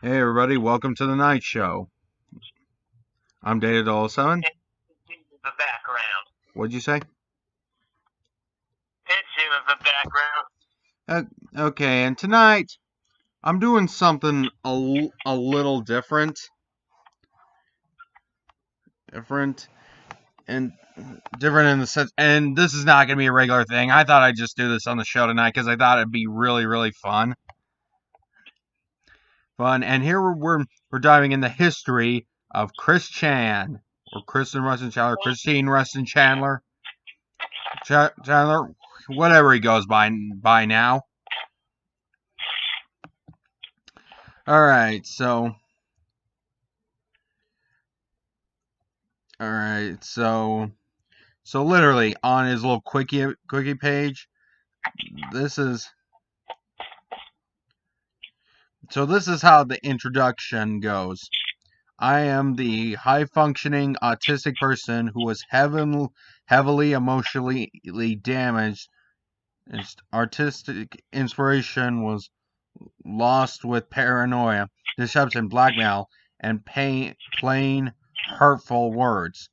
Hey everybody, welcome to the night show. I'm Data07. The background. What'd you say? It's him in the background. Okay, and tonight I'm doing something a little different. Different and different in the sense, and this is not going to be a regular thing. I thought I'd just do this on the show tonight because I thought it'd be really, really fun. And here we're diving in the history of Chris Chan, or Kristen Rustin Chandler, Christine Rustin Chandler, whatever he goes by now. Alright, so literally on his little quickie page, this is how the introduction goes. I am the high-functioning autistic person who was heavily emotionally damaged. His artistic inspiration was lost with paranoia, deception, blackmail, and plain hurtful words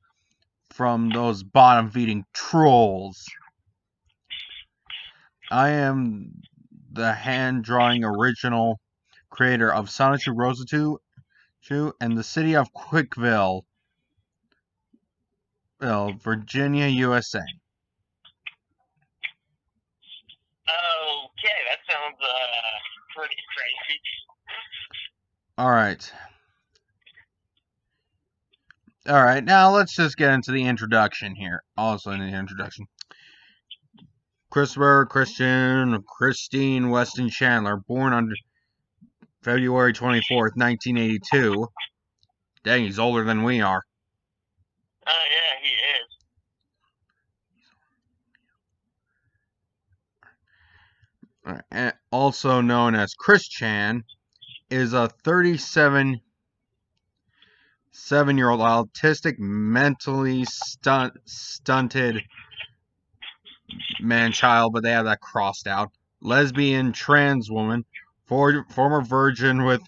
from those bottom-feeding trolls. I am the hand-drawing original creator of Sonichu Rosatu and the city of Quickville, Virginia, USA. Okay, that sounds pretty crazy. Alright. Alright, now let's just get into the introduction here. Also in the introduction. Christine Weston Chandler, born on February 24th, 1982. Dang, he's older than we are. Oh, yeah, he is. Also known as Chris Chan, is a 37-year-old autistic, mentally stunted man-child, but they have that crossed out, lesbian trans woman, former virgin with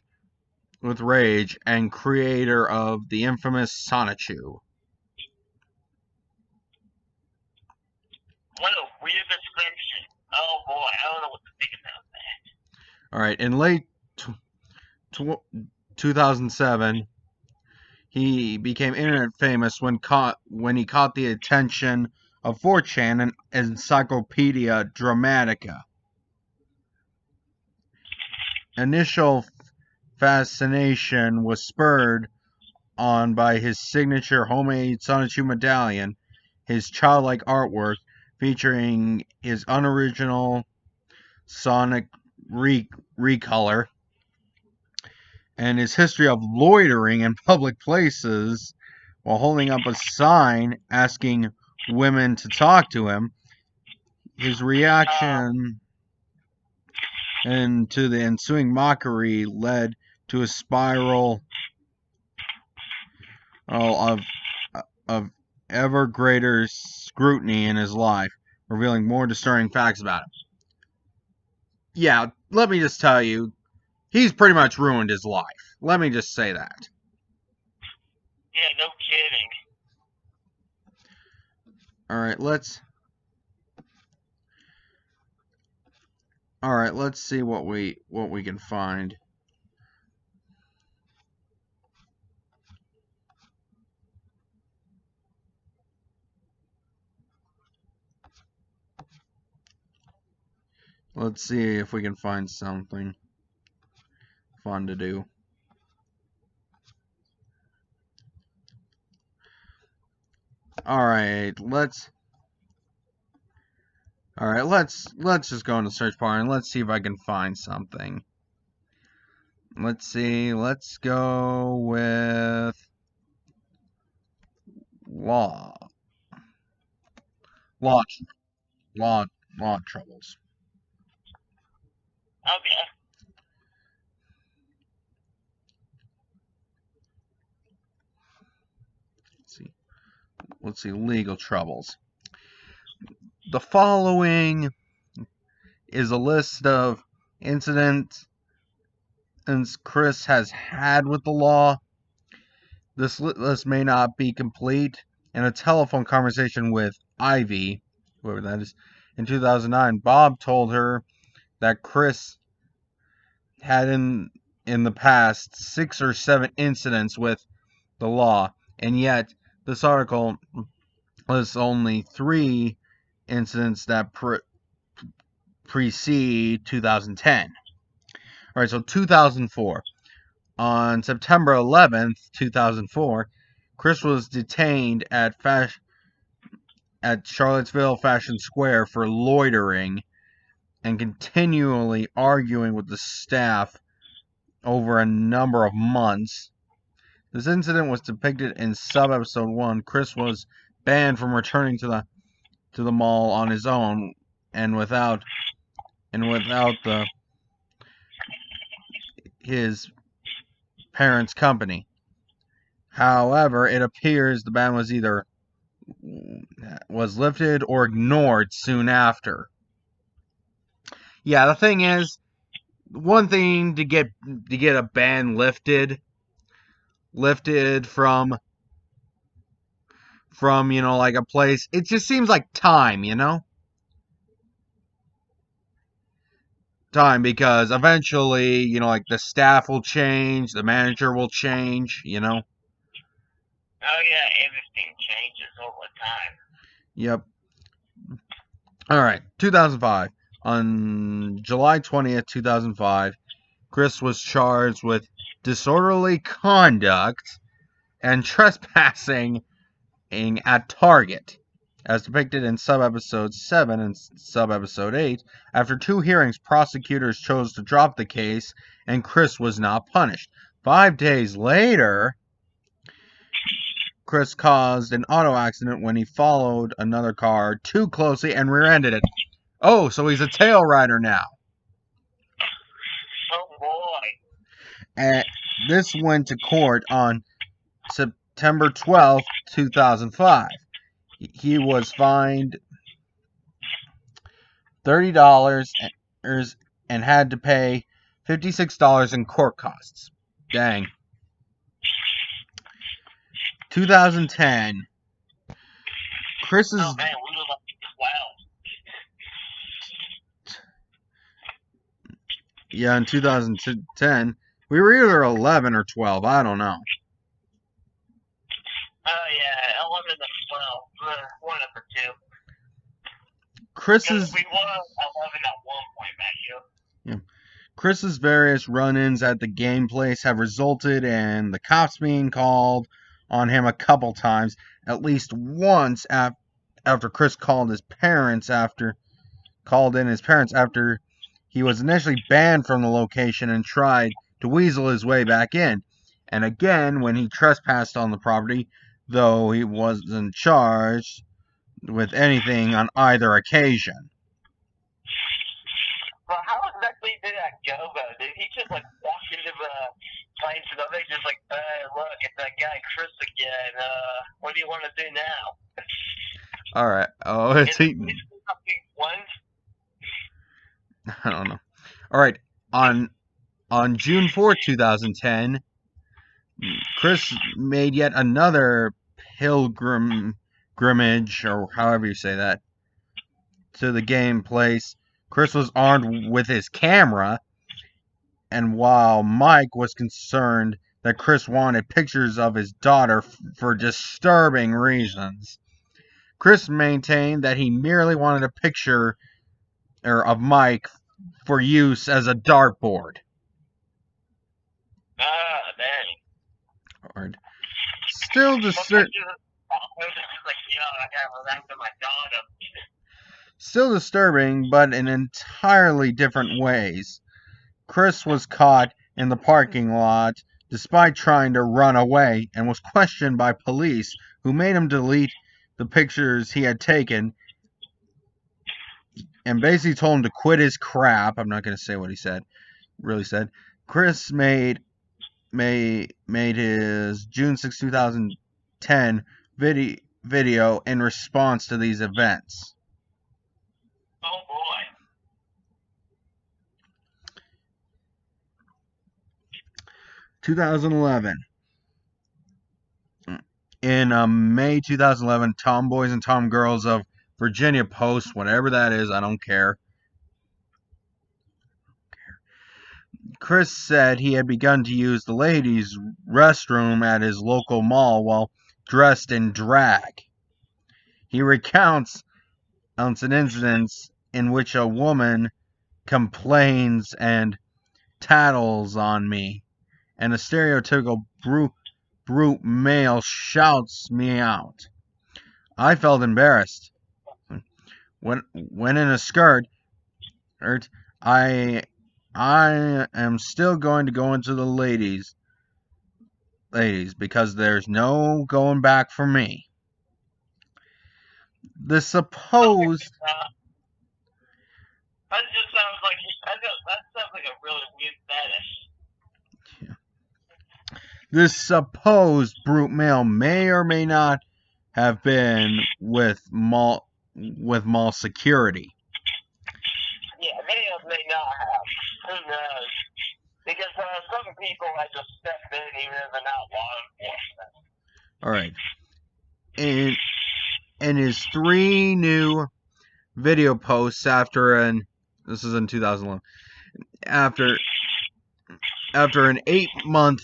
rage, and creator of the infamous Sonichu. What a weird description. Oh boy, I don't know what to think about that. Alright, in late 2007, he became internet famous when he caught the attention of 4chan and Encyclopedia Dramatica. Initial fascination was spurred on by his signature homemade Sonichu medallion, his childlike artwork featuring his unoriginal Sonic recolor, and his history of loitering in public places while holding up a sign asking women to talk to him. His reaction and to the ensuing mockery led to a spiral of ever greater scrutiny in his life, revealing more disturbing facts about him. Yeah, let me just tell you, he's pretty much ruined his life. Let me just say that. Yeah, no kidding. Alright, let's see what we can find. Let's see if we can find something fun to do. Alright, let's just go into search bar and let's see if I can find something. Let's see, let's go with law. Law troubles. Okay. Let's see, legal troubles. The following is a list of incidents Chris has had with the law. This list may not be complete. In a telephone conversation with Ivy, whoever that is, in 2009, Bob told her that Chris had in the past 6 or 7 incidents with the law, and yet this article lists only 3 incidents that precede 2010. All right, so 2004. On September 11th, 2004, Chris was detained at Charlottesville Fashion Square for loitering and continually arguing with the staff over a number of months. This incident was depicted in sub-episode 1. Chris was banned from returning to the mall on his own and without his parents' company. However, it appears the ban was either lifted or ignored soon after. Yeah, the thing is, one thing to get a ban lifted from like a place, it just seems like time, time, because eventually, like the staff will change, the manager will change, Oh yeah, everything changes all the time. Yep. All right, 2005. On July 20th, 2005, Chris was charged with disorderly conduct and trespassing at Target, as depicted in sub-episode 7 and sub-episode 8. After 2 hearings, prosecutors chose to drop the case, and Chris was not punished. 5 days later, Chris caused an auto accident when he followed another car too closely and rear-ended it. Oh, so he's a tail rider now. Oh boy. And this went to court on September 12th, 2005. He was fined $30 and had to pay $56 in court costs. Dang. 2010. Chris's. Oh man, we were like 12. Yeah, in 2010. We were either 11 or 12. I don't know. Oh yeah, 11 or 12. One of the two. Chris's. We were 11 at one point back here. Yeah. Chris's various run-ins at the game place have resulted in the cops being called on him a couple times, at least once after Chris called in his parents after he was initially banned from the location and tried to weasel his way back in, and again when he trespassed on the property, though he wasn't charged with anything on either occasion. Well, how exactly did that go, though? Did he just, walk into the place and they just look, it's that guy Chris again, what do you want to do now? Alright, it's he... I don't know. Alright, on June 4th, 2010, Chris made yet another pilgrimage, or however you say that, to the game place. Chris was armed with his camera, and while Mike was concerned that Chris wanted pictures of his daughter for disturbing reasons, Chris maintained that he merely wanted a picture of Mike for use as a dartboard. Dang. Hard. Still disturbing, but in entirely different ways. Chris was caught in the parking lot despite trying to run away and was questioned by police, who made him delete the pictures he had taken and basically told him to quit his crap. I'm not going to say what he really said. Chris made his June 6, 2010 video in response to these events. Oh boy. 2011. In May 2011, Tomboys and Tomgirls of Virginia Post, whatever that is, I don't care. Chris said he had begun to use the ladies' restroom at his local mall while dressed in drag. He recounts an incident in which a woman complains and tattles on me, and a stereotypical brute male shouts me out. I felt embarrassed. When in a skirt, I am still going to go into the ladies because there's no going back for me. The supposed That just sounds like that sounds like a really weird fetish. this supposed brute male may or may not have been with mall security. Yeah, may not have. Who knows? Because some people I just step in even if they're not law enforcement. All right. In his 3 new video posts this is in 2011, after an 8-month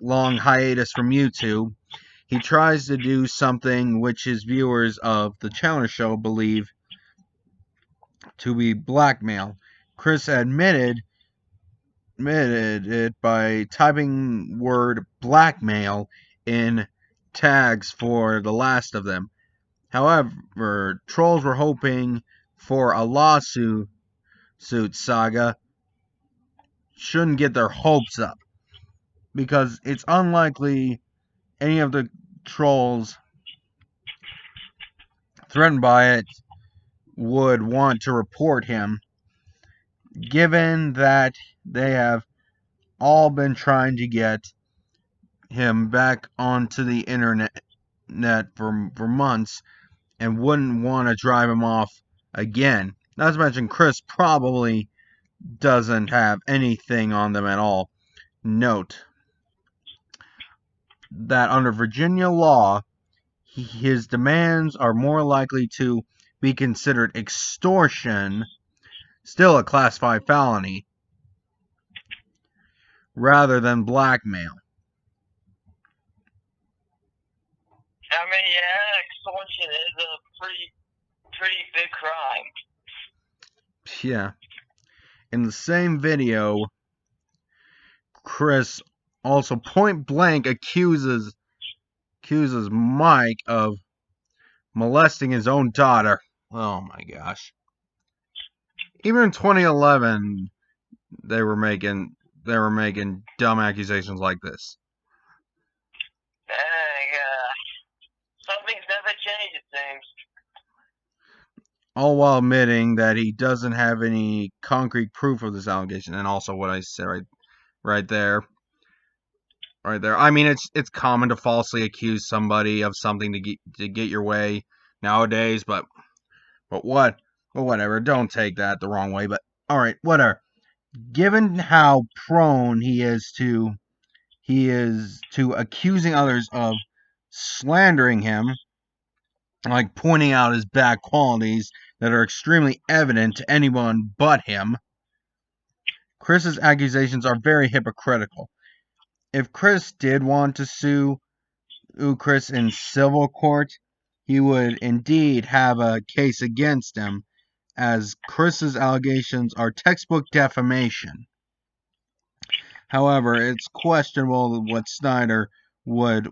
long hiatus from YouTube, he tries to do something which his viewers of the Chandler Show believe to be blackmail. Chris admitted it by typing word blackmail in tags for the last of them. However, trolls were hoping for a lawsuit saga shouldn't get their hopes up, because it's unlikely any of the trolls threatened by it would want to report him, given that they have all been trying to get him back onto the internet for months and wouldn't want to drive him off again. Not to mention, Chris probably doesn't have anything on them at all. Note that under Virginia law, his demands are more likely to be considered extortion, still a Class 5 felony, rather than blackmail. I mean, yeah, extortion is a pretty big crime. Yeah. In the same video, Chris also point blank accuses Mike of molesting his own daughter. Oh my gosh. Even in 2011, they were making dumb accusations like this. Something's never changed, it seems. All while admitting that he doesn't have any concrete proof of this allegation, and also what I said right there. I mean, it's common to falsely accuse somebody of something to get your way nowadays, but what? Well, whatever. Don't take that the wrong way. But all right, whatever. Given how prone he is to accusing others of slandering him, like pointing out his bad qualities that are extremely evident to anyone but him, Chris's accusations are very hypocritical. If Chris did want to sue Chris in civil court, he would indeed have a case against him, as Chris's allegations are textbook defamation. However, it's questionable what Snyder would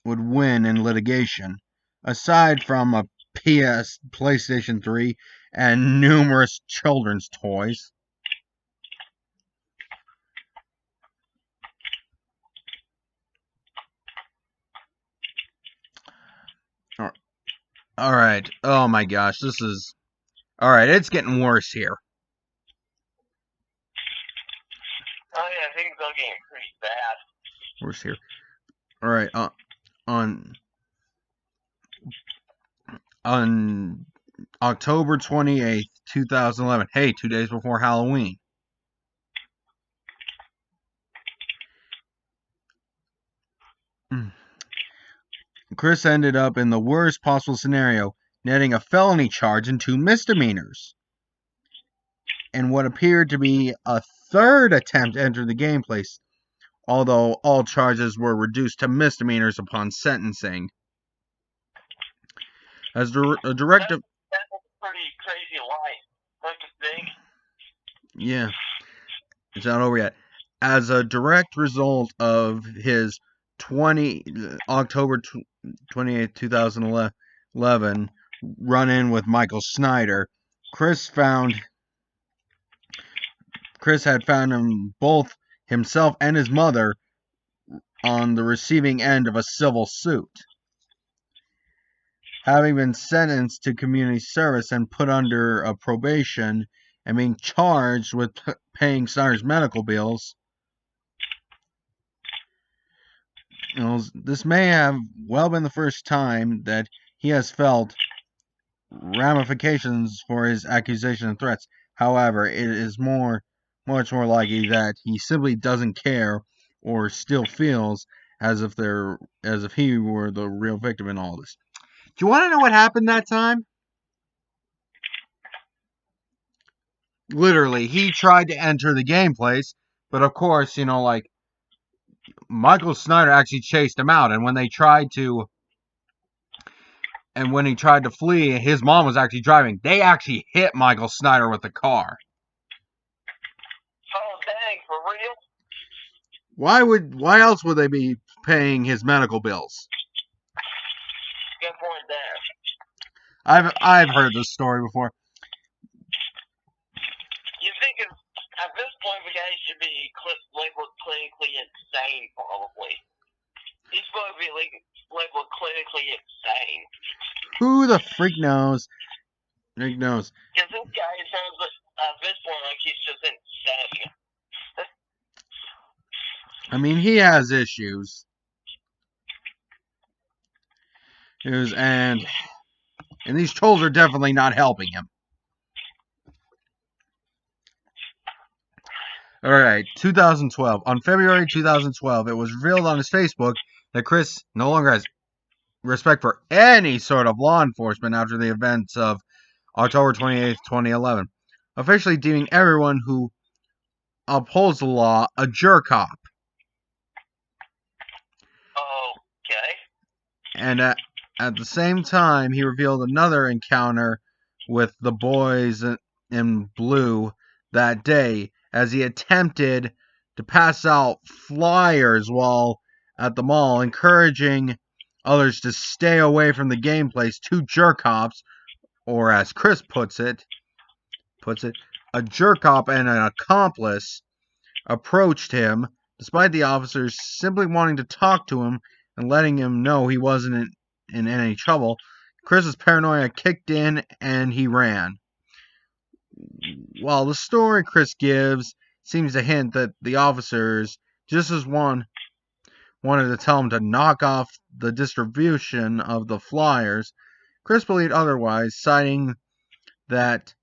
win in litigation, aside from a PlayStation 3 and numerous children's toys. Alright, oh my gosh, this is... Alright, it's getting worse here. Oh yeah, things are getting pretty bad. Worse here. Alright, on October 28th, 2011, hey, 2 days before Halloween, Chris ended up in the worst possible scenario, netting a felony charge and 2 misdemeanors. And what appeared to be a third attempt to enter the game place, although all charges were reduced to misdemeanors upon sentencing. As a direct... That's a pretty crazy life, don't you think? Yeah, it's not over yet. As a direct result of his October 28, 2011 run-in with Michael Snyder, Chris had found him, both himself and his mother, on the receiving end of a civil suit. Having been sentenced to community service and put under a probation and being charged with paying Snyder's medical bills, this may have well been the first time that he has felt ramifications for his accusation and threats. However, it is much more likely that he simply doesn't care or still feels as if he were the real victim in all this. Do you want to know what happened that time? Literally, he tried to enter the game place, but of course, Michael Snyder actually chased him out, and when he tried to flee, his mom was actually driving. They actually hit Michael Snyder with the car. Oh dang, for real? Why else would they be paying his medical bills? Good point there. I've heard this story before. You think at this point the guy should be labeled clinically insane, probably. He's supposed to be labeled clinically insane. Who the freak knows? Freak knows. Because this guy sounds like, at this point, like he's just insane. I mean, he has issues. And these trolls are definitely not helping him. Alright, 2012. On February 2012, it was revealed on his Facebook that Chris no longer has respect for any sort of law enforcement after the events of October 28th, 2011, officially deeming everyone who upholds the law a jerk-op. Okay. And at the same time, he revealed another encounter with the boys in blue that day, as he attempted to pass out flyers while at the mall, encouraging others to stay away from the game place. 2 jerk-ops, or as Chris puts it, a jerk-op and an accomplice approached him, despite the officers simply wanting to talk to him and letting him know he wasn't in any trouble. Chris's paranoia kicked in and he ran. While the story Chris gives seems to hint that the officers just as wanted to tell him to knock off the distribution of the flyers, Chris believed otherwise, citing that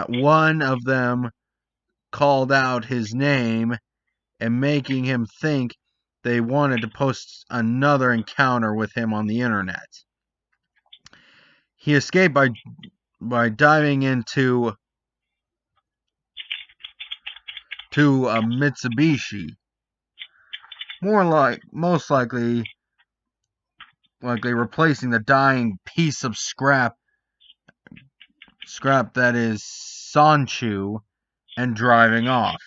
one of them called out his name and making him think they wanted to post another encounter with him on the internet. He escaped by diving into a Mitsubishi, most likely replacing the dying piece of scrap that is Sanchu, and driving off.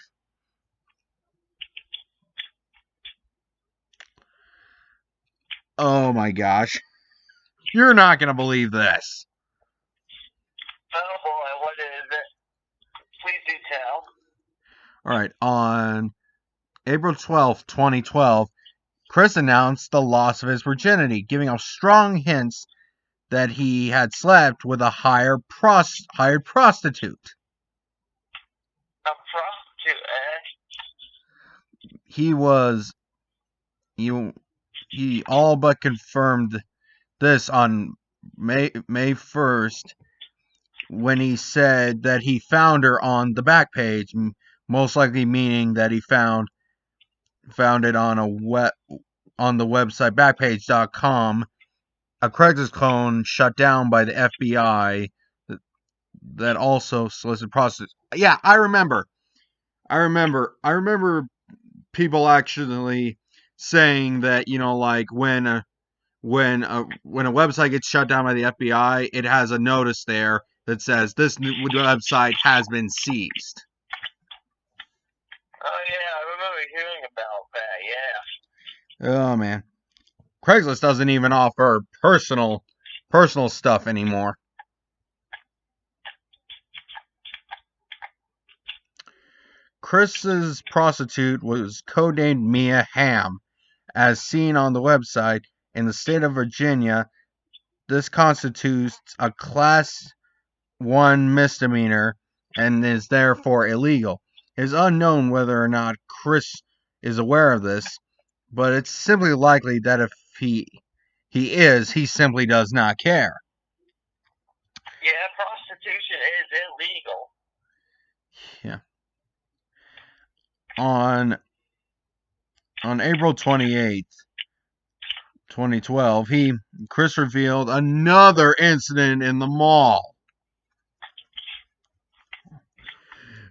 Oh my gosh. You're not going to believe this. Oh boy, what is it? Please do tell. Alright, on April 12th, 2012, Chris announced the loss of his virginity, giving out strong hints that he had slept with a hired prostitute. A prostitute, He all but confirmed this on May 1st, when he said that he found her on the back page, most likely meaning that he found it on a on the website Backpage.com, a Craigslist clone shut down by the FBI that also solicited prostitutes. Yeah, I remember people actually saying that, like when a website gets shut down by the FBI, it has a notice there that says this website has been seized. Oh yeah, I remember hearing about that. Yeah. Oh man, Craigslist doesn't even offer personal stuff anymore. Chris's prostitute was codenamed Mia Hamm, as seen on the website. In the state of Virginia, this constitutes a Class 1 misdemeanor and is therefore illegal. It is unknown whether or not Chris is aware of this, but it's simply likely that if he is, he simply does not care. Yeah, prostitution is illegal. Yeah. On April 28th, 2012, Chris revealed another incident in the mall.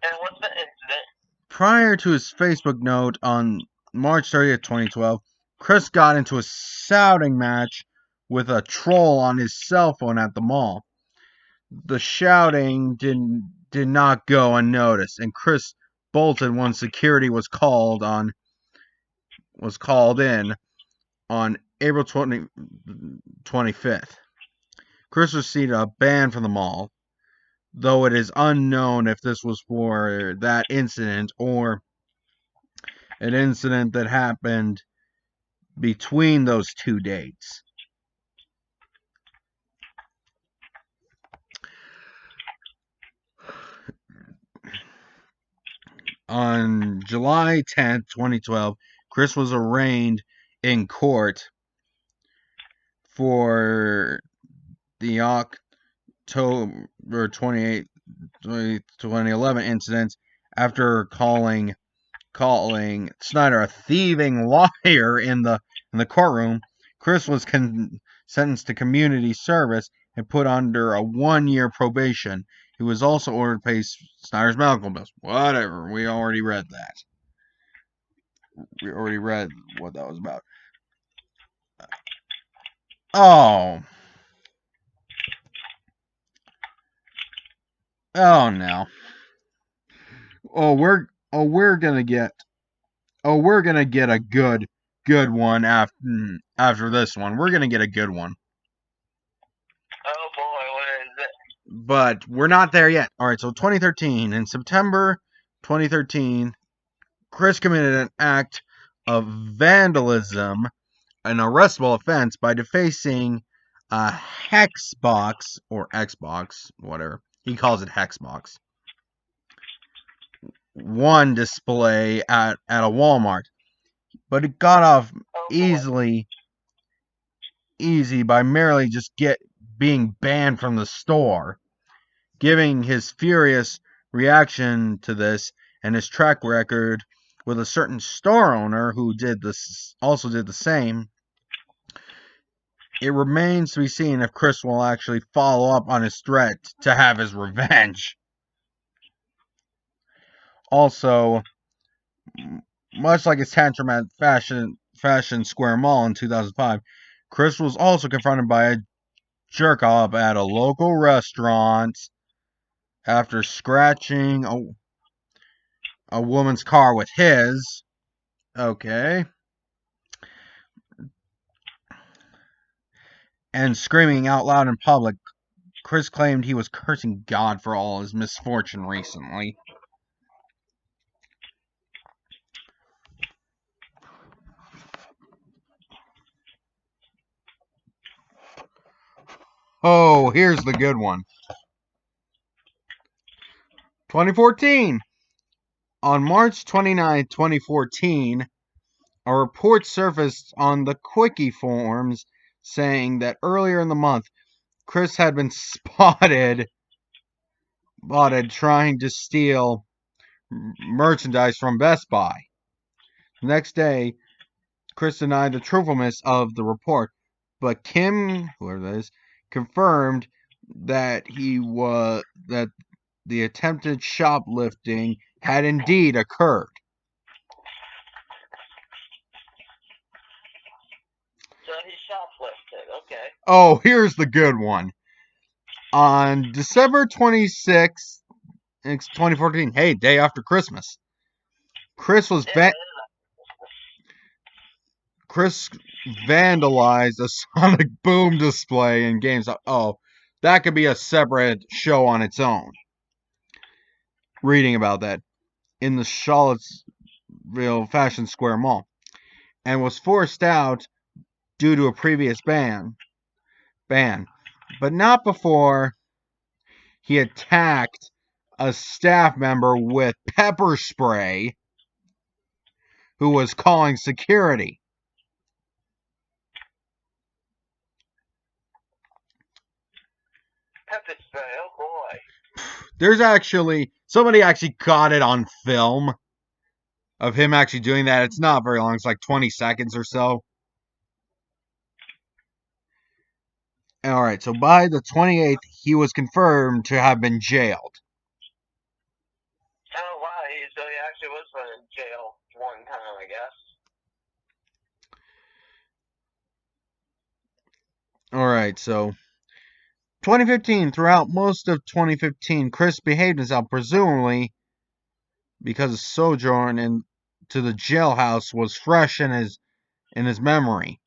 And what's the incident? Prior to his Facebook note on March 30th, 2012, Chris got into a shouting match with a troll on his cell phone at the mall. The shouting did not go unnoticed, and Chris bolted when security was called in on April 25th. Chris received a ban from the mall, though it is unknown if this was for that incident or an incident that happened between those two dates. On July 10th, 2012, Chris was arraigned in court for the October 28th, 2011 incident after calling Snyder a thieving liar in the courtroom. Chris was sentenced to community service and put under a 1-year probation. He was also ordered to pay Snyder's medical bills. Whatever, we already read that. We already read what that was about. Oh no. We're gonna get a good one after this one. We're gonna get a good one. Oh boy, what is it? But we're not there yet. All right, so 2013, in September 2013, Chris committed an act of vandalism, an arrestable offense, by defacing a Hexbox or Xbox, whatever he calls it, Hexbox One display at a Walmart. But it got off easy by merely just being banned from the store. Giving his furious reaction to this and his track record with a certain store owner who also did the same, it remains to be seen if Chris will actually follow up on his threat to have his revenge. Also, much like his tantrum at Fashion Square Mall in 2005, Chris was also confronted by a jerk-off at a local restaurant after scratching a woman's car with his. Okay. And screaming out loud in public. Chris claimed he was cursing God for all his misfortune recently. Oh, here's the good one. 2014. On March 29, 2014, a report surfaced on the Quickie forums saying that earlier in the month, Chris had been spotted trying to steal merchandise from Best Buy. The next day, Chris denied the truthfulness of the report, but Kim, whoever that is, confirmed that that the attempted shoplifting had indeed occurred. So he shoplifted, okay. Oh, here's the good one. On December 26th, 2014, hey, day after Christmas, Chris vandalized a sonic boom display in GameStop. Oh, that could be a separate show on its own. Reading about that in the Charlottesville Fashion Square Mall, and was forced out due to a previous ban, but not before he attacked a staff member with pepper spray who was calling security. Pepper spray, oh boy. Somebody actually caught it on film of him actually doing that. It's not very long. It's like 20 seconds or so. All right, so by the 28th, he was confirmed to have been jailed. Oh, wow, so he actually was put in jail one time, I guess. All right, so 2015, throughout most of 2015, Chris behaved himself, presumably because his sojourn into the jailhouse was fresh in his memory.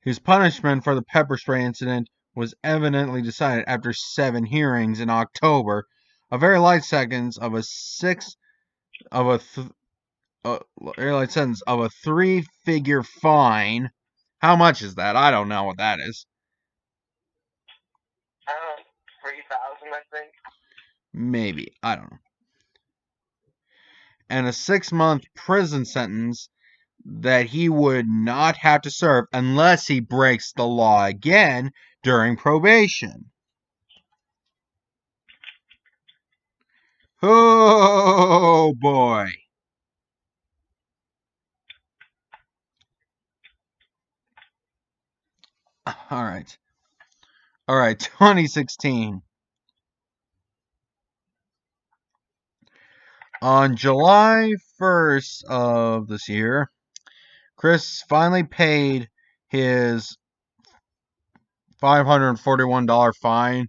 His punishment for the pepper spray incident was evidently decided after 7 hearings in October, a very light sentence of a three-figure fine. How much is that? I don't know what that is. 3,000, I think. Maybe. I don't know. And a 6-month prison sentence that he would not have to serve unless he breaks the law again during probation. Oh boy. All right. 2016. On July 1st of this year, Chris finally paid his $541 fine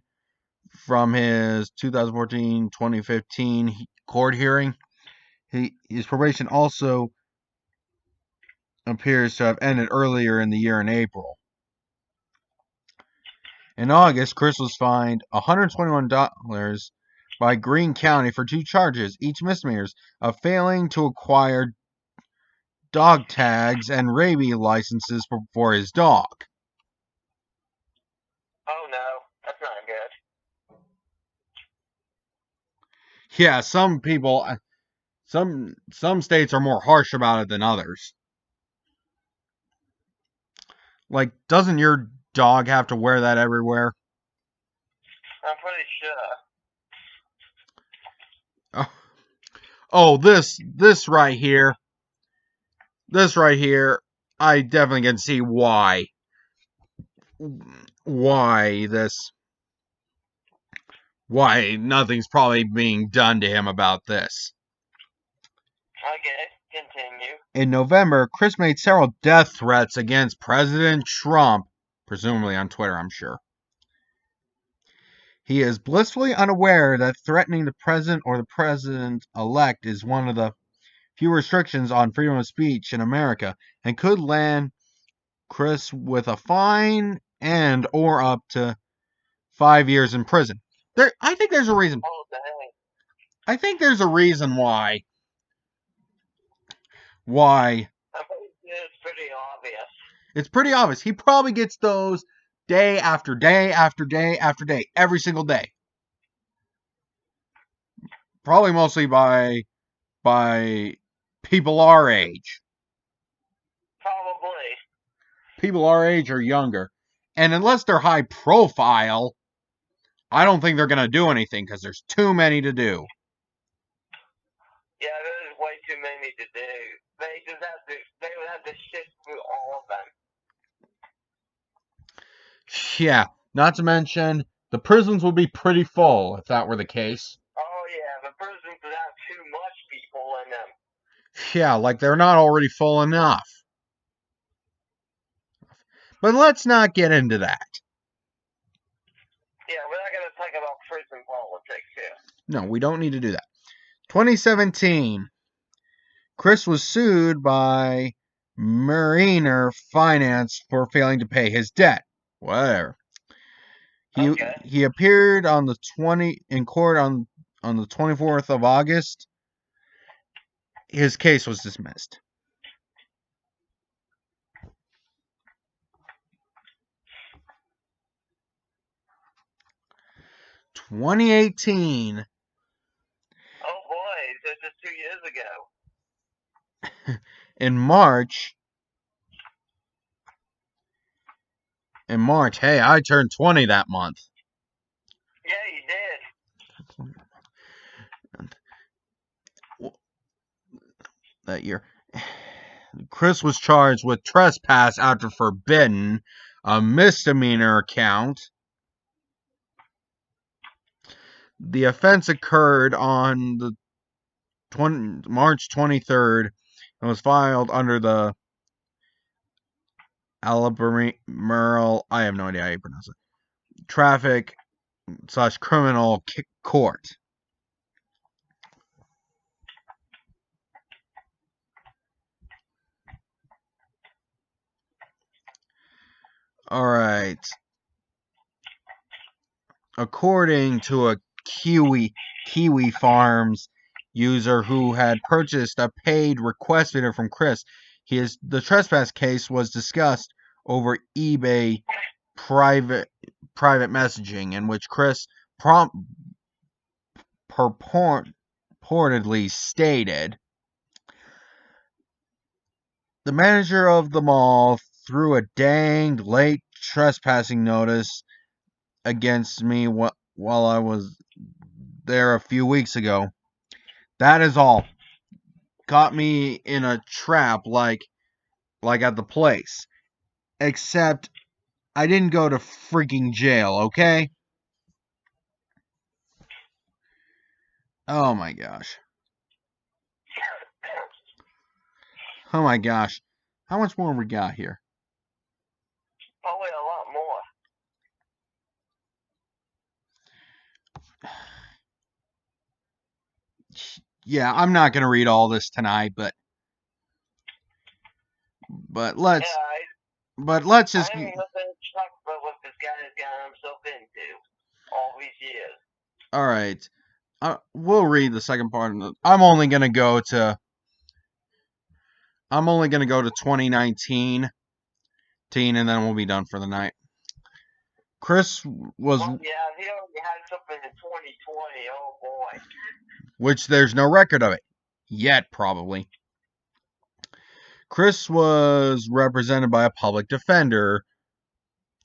from his 2014-2015 court hearing. His probation also appears to have ended earlier in the year in April. In August, Chris was fined $121 by Greene County for 2 charges, each misdemeanors, of failing to acquire dog tags and rabies licenses for his dog. Oh no, that's not good. Yeah, some states are more harsh about it than others. Like, doesn't your dog have to wear that everywhere? I'm pretty sure. Oh, this right here. This right here, I definitely can see why nothing's probably being done to him about this. Okay, continue. In November, Chris made several death threats against President Trump, presumably on Twitter, I'm sure. He is blissfully unaware that threatening the president or the president-elect is one of the few restrictions on freedom of speech in America and could land Chris with a fine and or up to 5 years in prison. I think there's a reason. Oh, dang. I think there's a reason why. Why? It's pretty obvious. It's pretty obvious. He probably gets those day after day after day after day, every single day. Probably mostly by people our age. Probably. People our age or younger. And unless they're high profile, I don't think they're going to do anything because there's too many to do. Yeah, there's way too many to do. They would have to sift through all of them. Yeah, not to mention, the prisons would be pretty full if that were the case. Oh yeah, the prisons would have too much people in them. Yeah, like they're not already full enough. But let's not get into that. Yeah, we're not going to talk about prison politics here. No, we don't need to do that. 2017, Chris was sued by Mariner Finance for failing to pay his debt. Whatever. He appeared on the in court on the 24th of August. His case was dismissed. $2018. Oh boy, so just 2 years ago. In March, hey, I turned 20 that month. Yeah, you did. That year. Chris was charged with trespass after forbidden, a misdemeanor count. The offense occurred on the March 23rd and was filed under the Albemarle, I have no idea how you pronounce it, traffic/criminal court. Alright. According to a Kiwi Farms user who had purchased a paid request video from Chris, the trespass case was discussed over eBay private messaging, in which Chris purportedly stated, "The manager of the mall threw a danged late trespassing notice against me while I was there a few weeks ago. That is all. Caught me in a trap like at the place. Except I didn't go to freaking jail, okay?" Oh my gosh. Oh my gosh. How much more we got here? Probably a lot more. Yeah, I'm not going to read all this tonight, but let's just. I don't even know about what this guy has gotten himself into all these years. All right, we'll read the second part. I'm only going to go to 2019, and then we'll be done for the night. Chris was. Well, yeah, he already had something in 2020. Oh boy. Which there's no record of it yet, probably. Chris was represented by a public defender.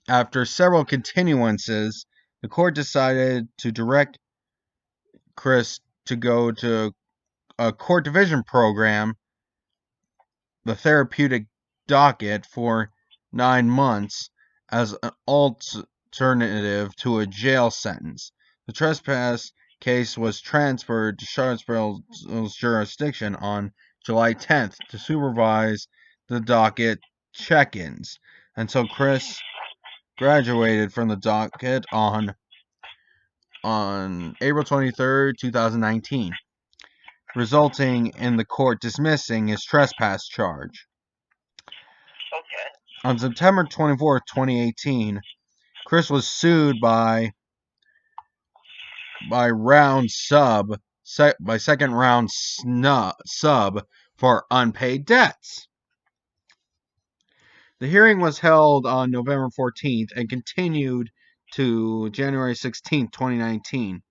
After several continuances, the court decided to direct Chris to go to a court division program, the therapeutic docket, for 9 months as an alternative to a jail sentence. The trespass case was transferred to Charlottesville's jurisdiction on July 10th to supervise the docket check-ins until Chris graduated from the docket on April 23rd, 2019, resulting in the court dismissing his trespass charge. Okay. On September 24th, 2018, Chris was sued by second round sub for unpaid debts. The hearing was held on November 14th and continued to January 16th, 2019.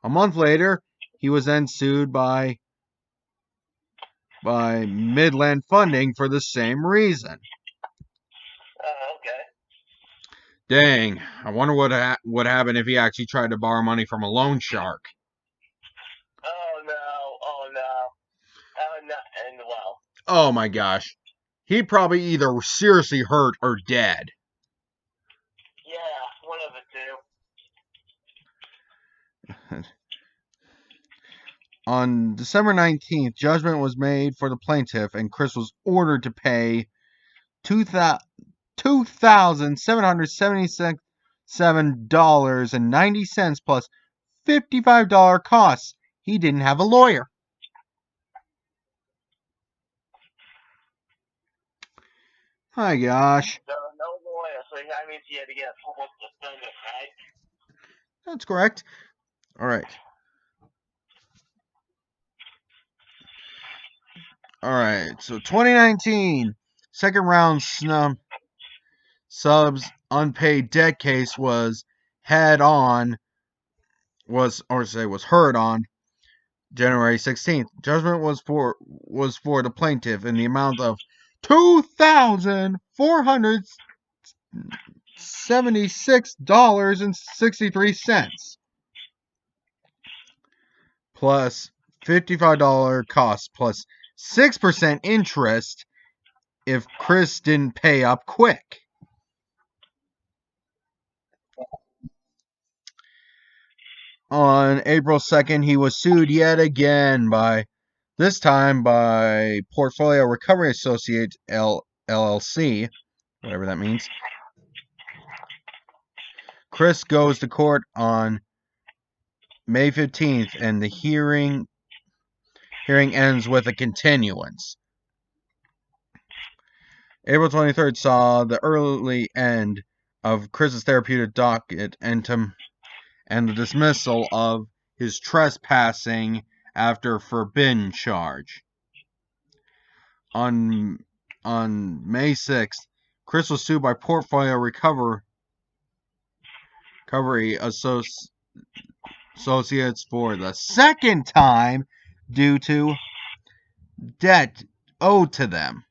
A month later, he was then sued by Midland Funding for the same reason. Okay. Dang, I wonder what happened if he actually tried to borrow money from a loan shark. Oh no. Oh my gosh. He probably either seriously hurt or dead. Yeah, one of the two. On December 19th, judgment was made for the plaintiff, and Chris was ordered to pay $2,777.90 plus $55 costs. He didn't have a lawyer. My gosh. No lawyer, so that means he had to get a public defender, right? That's correct. All right. All right. So 2019, second round subs unpaid debt case was heard on January 16th. Judgment was for the plaintiff in the amount of $2,476.63 plus $55 cost plus 6% interest if Chris didn't pay up quick. On April 2nd, he was sued yet again this time by Portfolio Recovery Associates LLC, whatever that means. Chris goes to court on May 15th, and the hearing ends with a continuance. April 23rd saw the early end of Chris's therapeutic docket and the dismissal of his trespassing after forbidden charge. On May 6th, Chris was sued by Portfolio Recovery Associates for the second time due to debt owed to them.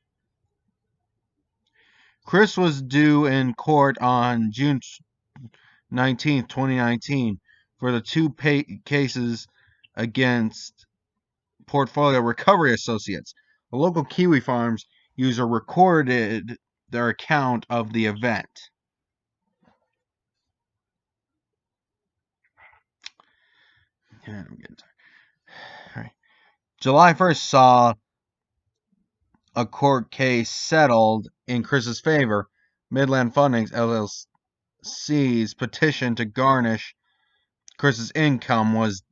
Chris was due in court on June 19, 2019 for the two cases against Portfolio Recovery Associates. A local Kiwi Farms user recorded their account of the event. Yeah, I'm getting tired. All right. July 1st saw a court case settled in Chris's favor. Midland Fundings LLC's petition to garnish Chris's income was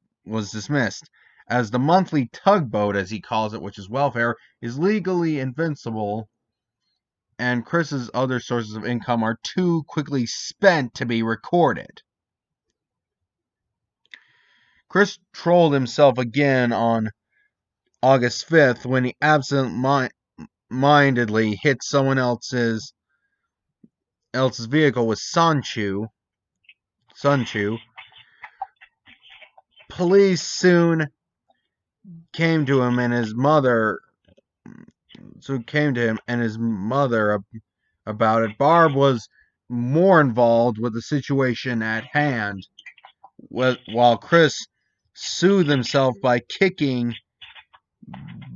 dismissed, as the monthly tugboat, as he calls it, which is welfare, is legally invincible, and Chris's other sources of income are too quickly spent to be recorded. Chris trolled himself again on August 5th when he absent-mindedly hit someone else's vehicle with Sun Chew. Police soon came to him and his mother about it. Barb was more involved with the situation at hand, while Chris soothed himself by kicking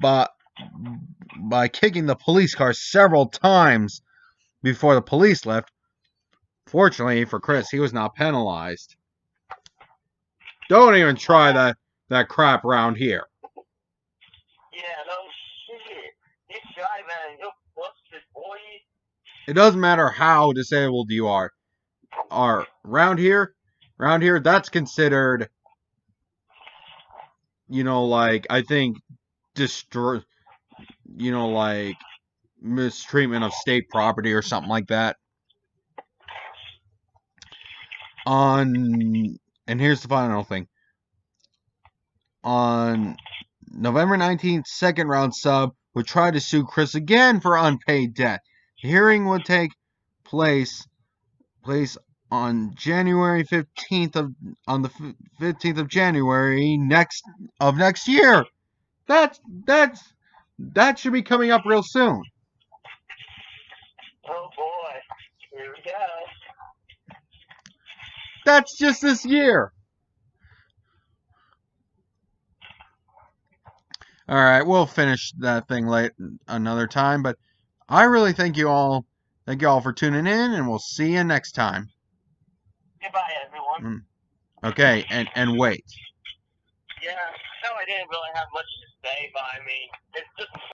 the police car several times before the police left. Fortunately for Chris, he was not penalized. Don't even try that crap around here. Yeah, no shit. This guy, man, you're busted, boy. It doesn't matter how disabled you are. Around here, that's considered, I think, mistreatment of state property or something like that. And here's the final thing. On November 19th, second round sub would try to sue Chris again for unpaid debt. The hearing would take place on January 15th on the 15th of January next year. That should be coming up real soon. Oh boy, here we go. That's just this year. All right, we'll finish that thing late another time. But I really thank you all for tuning in, and we'll see you next time. Goodbye, everyone. Okay, and wait. Yeah, no, I didn't really have much to say, but I mean, it's just